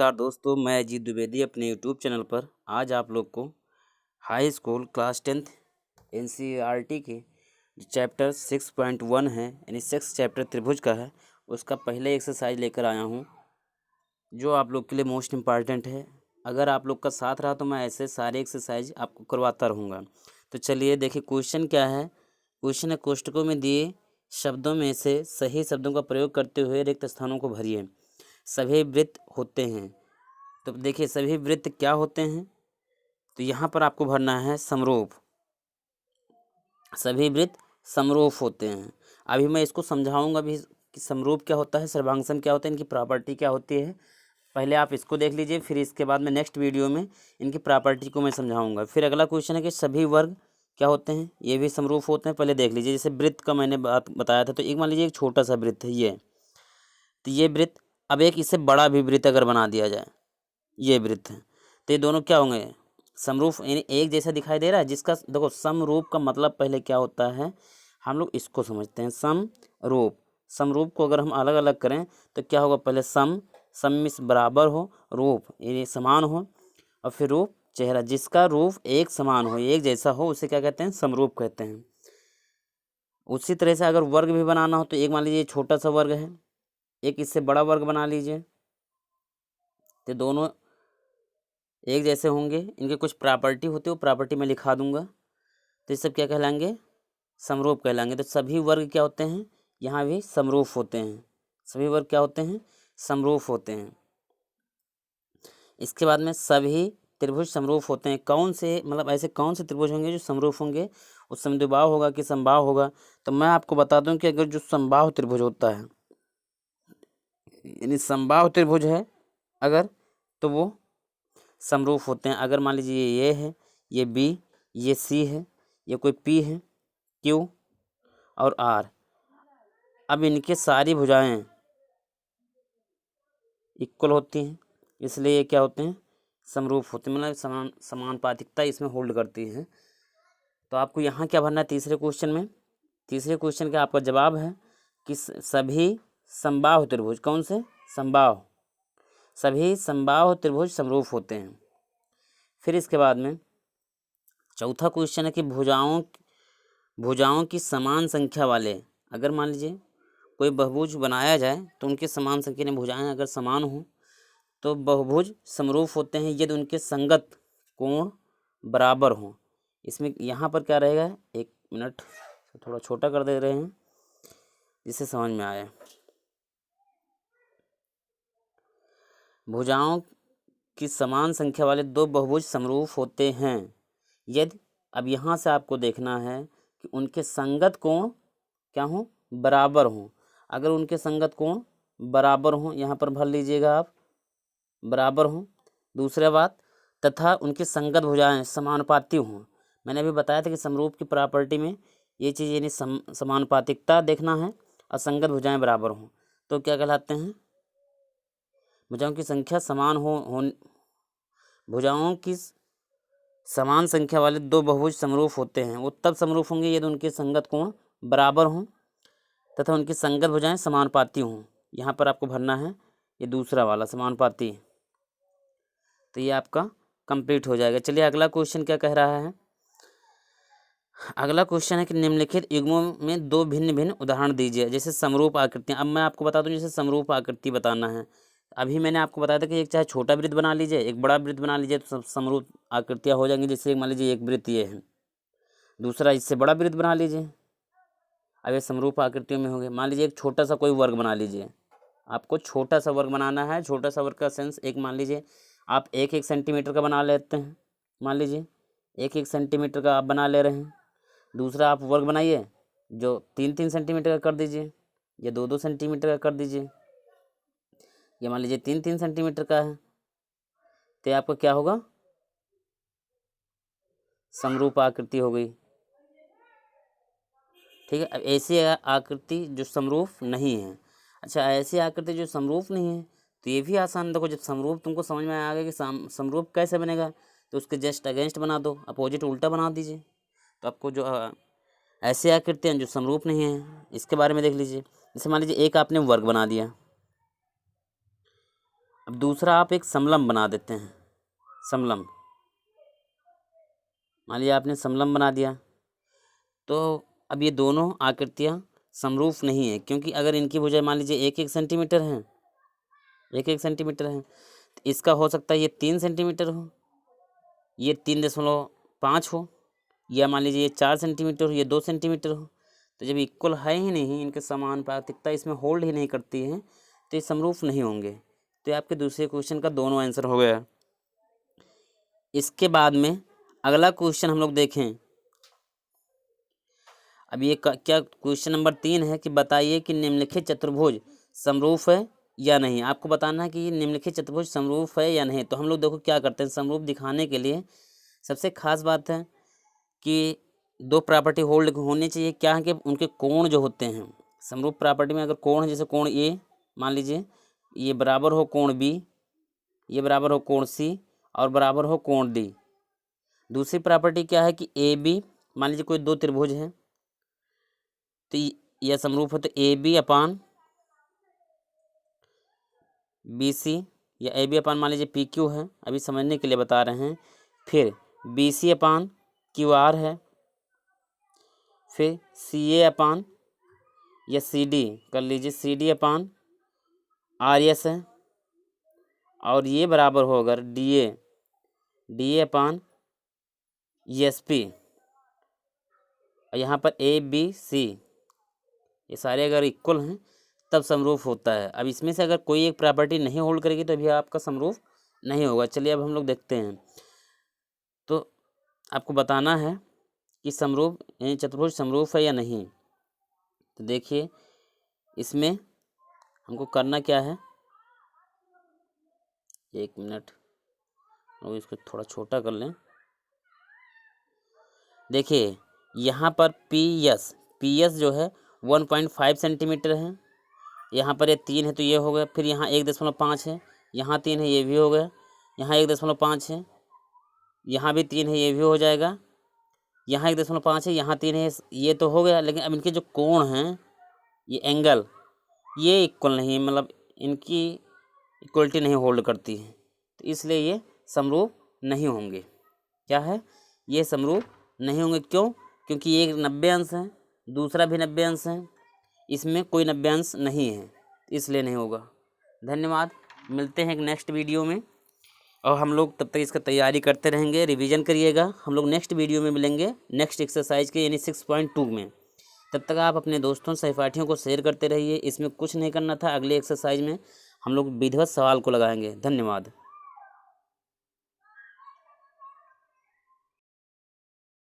नमस्कार दोस्तों, मैं अजीत द्विवेदी अपने यूट्यूब चैनल पर आज आप लोग को high school class 10th NCERT के जो चैप्टर 6.1 है यानी 6 चैप्टर त्रिभुज का है उसका पहले एक्सरसाइज लेकर आया हूं जो आप लोग के लिए मोस्ट इम्पॉर्टेंट है। अगर आप लोग का साथ रहा तो मैं ऐसे सारे एक्सरसाइज आपको करवाता रहूँगा। तो चलिए देखिए क्वेश्चन क्या है। क्वेश्चन है कोष्टकों में दिए शब्दों में से सही शब्दों का प्रयोग करते हुए रिक्त स्थानों को भरिए। सभी वृत्त होते हैं। तो देखिए सभी वृत्त क्या होते हैं, तो यहाँ पर आपको भरना है समरूप। सभी वृत्त समरूप होते हैं। अभी मैं इसको समझाऊंगा भी कि समरूप क्या होता है, सर्वांगसम क्या होता है, इनकी प्रॉपर्टी क्या होती है। पहले आप इसको देख लीजिए, फिर इसके बाद में नेक्स्ट वीडियो में इनकी प्रॉपर्टी को मैं समझाऊंगा। फिर अगला क्वेश्चन है कि सभी वर्ग क्या होते हैं, ये भी समरूप होते हैं। पहले देख लीजिए, जैसे वृत्त का मैंने बात बताया था, तो एक मान लीजिए एक छोटा सा वृत्त है ये, तो ये वृत्त अब एक इससे बड़ा भी वृत्त अगर बना दिया जाए, ये वृत्त है, तो ये दोनों क्या होंगे, समरूप यानी एक जैसा दिखाई दे रहा है। जिसका देखो समरूप का मतलब पहले क्या होता है, हम लोग इसको समझते हैं समरूप। समरूप को अगर हम अलग अलग करें तो क्या होगा, पहले सम मीन्स बराबर हो, रूप यानी समान हो, और फिर रूप चेहरा, जिसका रूप एक समान हो, एक जैसा हो, उसे क्या कहते हैं, समरूप कहते हैं। उसी तरह से अगर वर्ग भी बनाना हो तो एक मान लीजिए छोटा सा वर्ग है, एक इससे बड़ा वर्ग बना लीजिए, तो दोनों एक जैसे होंगे। इनके कुछ प्रॉपर्टी होती है, वो प्रॉपर्टी मैं लिखा दूंगा। तो ये सब क्या कहलाएंगे, समरूप कहलाएंगे। तो सभी वर्ग क्या होते हैं, यहाँ भी समरूप होते हैं। सभी वर्ग क्या होते हैं, समरूप होते हैं। इसके बाद में सभी त्रिभुज समरूप होते हैं। कौन से, मतलब ऐसे कौन से त्रिभुज होंगे जो समरूप होंगे, उस समद्विबाहु होगा कि समबाहु होगा। तो मैं आपको बता दूं कि अगर जो समबाहु त्रिभुज होता है, यानी समबाहु त्रिभुज है अगर, तो वो समरूप होते हैं। अगर मान लीजिए ये है, ये बी, ये सी है, ये कोई पी है, क्यू और आर, अब इनके सारी भुजाएं इक्वल होती हैं, इसलिए ये क्या होते हैं, समरूप होते हैं। मतलब समानुपातिकता इसमें होल्ड करती है। तो आपको यहाँ क्या भरना है तीसरे क्वेश्चन में। तीसरे क्वेश्चन का आपका जवाब है कि सभी समबाहु त्रिभुज, कौन से, समबाहु, सभी समबाहु त्रिभुज समरूप होते हैं। फिर इसके बाद में चौथा क्वेश्चन है कि भुजाओं की समान संख्या वाले, अगर मान लीजिए कोई बहुभुज बनाया जाए तो उनके समान संख्या में भुजाएं अगर समान हो तो बहुभुज समरूप होते हैं यदि उनके संगत कोण बराबर हों। इसमें यहाँ पर क्या रहेगा, एक मिनट थोड़ा छोटा कर दे रहे हैं जिससे समझ में आए। भुजाओं की समान संख्या वाले दो बहुभुज समरूप होते हैं यदि, अब यहाँ से आपको देखना है कि उनके संगत कोण क्या हों, बराबर हों। अगर उनके संगत कोण बराबर हों, यहाँ पर भर लीजिएगा आप, बराबर हों। दूसरा बात, तथा उनकी संगत भुजाएं समानुपाती हों। मैंने अभी बताया था कि समरूप की प्रॉपर्टी में ये चीज़ यानी समानुपातिकता देखना है और संगत भुजाएं बराबर हों, तो क्या कहलाते हैं, भुजाओं की संख्या समान हो भुजाओं की समान संख्या वाले दो बहुभुज समरूप होते हैं। वो तब समरूप होंगे यदि उनके संगत कोण बराबर हों तथा उनकी संगत भुजाएं समानुपाती हों। यहाँ पर आपको भरना है ये दूसरा वाला समानुपाती, तो ये आपका कंप्लीट हो जाएगा। चलिए अगला क्वेश्चन क्या कह रहा है। अगला क्वेश्चन है कि निम्नलिखित युग्मों में दो भिन्न भिन्न उदाहरण दीजिए। जैसे समरूप आकृतियाँ, अब मैं आपको बता दूं जैसे समरूप आकृति बताना है। अभी मैंने आपको बताया था कि एक चाहे छोटा वृत्त बना लीजिए, एक बड़ा वृत्त बना लीजिए, तो समरूप आकृतियाँ हो जाएंगी। जैसे मान लीजिए एक वृत्त ये है, दूसरा इससे बड़ा वृत्त बना लीजिए, अब ये समरूप आकृतियों में होंगे। मान लीजिए एक छोटा सा कोई वर्ग बना लीजिए, आपको छोटा सा वर्ग बनाना है। छोटा सा वर्ग का सेंस, एक मान लीजिए आप 1-1 सेंटीमीटर का बना लेते हैं, मान लीजिए 1-1 सेंटीमीटर का आप बना ले रहे हैं। दूसरा आप वर्ग बनाइए जो 3-3 सेंटीमीटर का कर दीजिए, या 2-2 सेंटीमीटर का कर दीजिए, ये मान लीजिए 3-3 सेंटीमीटर का है, तो आपका क्या होगा, समरूप आकृति हो गई। ठीक है। अब ऐसी आकृति जो समरूप नहीं है, अच्छा ऐसी आकृति जो समरूप नहीं है, तो ये भी आसान। देखो जब समरूप तुमको समझ में आ गया कि समरूप कैसे बनेगा, तो उसके जस्ट अगेंस्ट बना दो, अपोजिट उल्टा बना दीजिए। तो आपको जो ऐसी आकृतियाँ जो समरूप नहीं है, इसके बारे में देख लीजिए। जैसे मान लीजिए एक आपने वर्ग बना दिया, अब दूसरा आप एक समलंब बना देते हैं, समलंब। मान लीजिए आपने समलंब बना दिया, तो अब ये दोनों आकृतियाँ समरूप नहीं है, क्योंकि अगर इनकी भुजाएं मान लीजिए 1-1 सेंटीमीटर हैं, 1-1 सेंटीमीटर हैं, तो इसका हो सकता है ये 3 सेंटीमीटर हो, ये 3.5 हो, या मान लीजिए ये 4 सेंटीमीटर हो, ये 2 सेंटीमीटर हो। तो जब इक्वल है ही नहीं, इनके समानुपातिकता इसमें होल्ड ही नहीं करती है, तो ये समरूप नहीं होंगे। तो ये आपके दूसरे क्वेश्चन का दोनों आंसर हो गया। इसके बाद में अगला क्वेश्चन हम लोग देखें। अब ये क्या क्वेश्चन नंबर 3 है कि बताइए कि निम्नलिखित चतुर्भुज समरूप है या नहीं। आपको बताना है कि निम्नलिखित चतुर्भुज समरूप है या नहीं। तो हम लोग देखो क्या करते हैं, समरूप दिखाने के लिए सबसे खास बात है कि दो प्रॉपर्टी होल्ड होनी चाहिए। क्या है कि उनके कोण जो होते हैं, समरूप प्रॉपर्टी में अगर कोण है, जैसे कोण ए मान लीजिए ये बराबर हो कोण बी, ये बराबर हो कोण सी, और बराबर हो कोण डी। दूसरी प्रॉपर्टी क्या है कि ए बी, मान लीजिए कोई दो त्रिभुज हैं, तो यह समरूप है, तो A B upon B C, या ए बी अपान मान लीजिए पी क्यू है, अभी समझने के लिए बता रहे हैं। फिर B C upon Q R है, फिर सी ए अपान या सी डी कर लीजिए, C D upon R S है, और ये बराबर हो अगर D A upon S P, और यहाँ पर ए बी सी ये सारे अगर इक्वल हैं तब समरूप होता है। अब इसमें से अगर कोई एक प्रॉपर्टी नहीं होल्ड करेगी तो भी आपका समरूप नहीं होगा। चलिए अब हम लोग देखते हैं। तो आपको बताना है कि समरूप यानी चतुर्भुज समरूप है या नहीं। तो देखिए इसमें हमको करना क्या है, एक मिनट और इसको थोड़ा छोटा कर लें। देखिए यहाँ पर पी एस जो है 1.5 सेंटीमीटर है, यहाँ पर ये 3 है तो ये हो गया, फिर यहाँ 1.5 है, यहाँ 3 है ये भी हो गया, यहाँ 1.5 है, यहाँ भी 3 है ये भी हो जाएगा, यहाँ 1.5 है, यहाँ 3 है, ये तो हो गया। लेकिन अब इनके जो कोण हैं, ये एंगल, ये इक्वल नहीं है, मतलब इनकी इक्वलिटी नहीं होल्ड करती है, तो इसलिए ये समरूप नहीं होंगे। क्या है, ये समरूप नहीं होंगे। क्यों? क्योंकि एक 90 अंश है, दूसरा भी 90 अंश है, इसमें कोई 90 अंश नहीं है, इसलिए नहीं होगा। धन्यवाद, मिलते हैं एक नेक्स्ट वीडियो में, और हम लोग तब तक इसका तैयारी करते रहेंगे, रिवीजन करिएगा। हम लोग नेक्स्ट वीडियो में मिलेंगे नेक्स्ट एक्सरसाइज के यानी 6.2 में। तब तक आप अपने दोस्तों सहपाठियों को शेयर करते रहिए। इसमें कुछ नहीं करना था, अगले एक्सरसाइज में हम लोग विधिवत सवाल को लगाएंगे। धन्यवाद।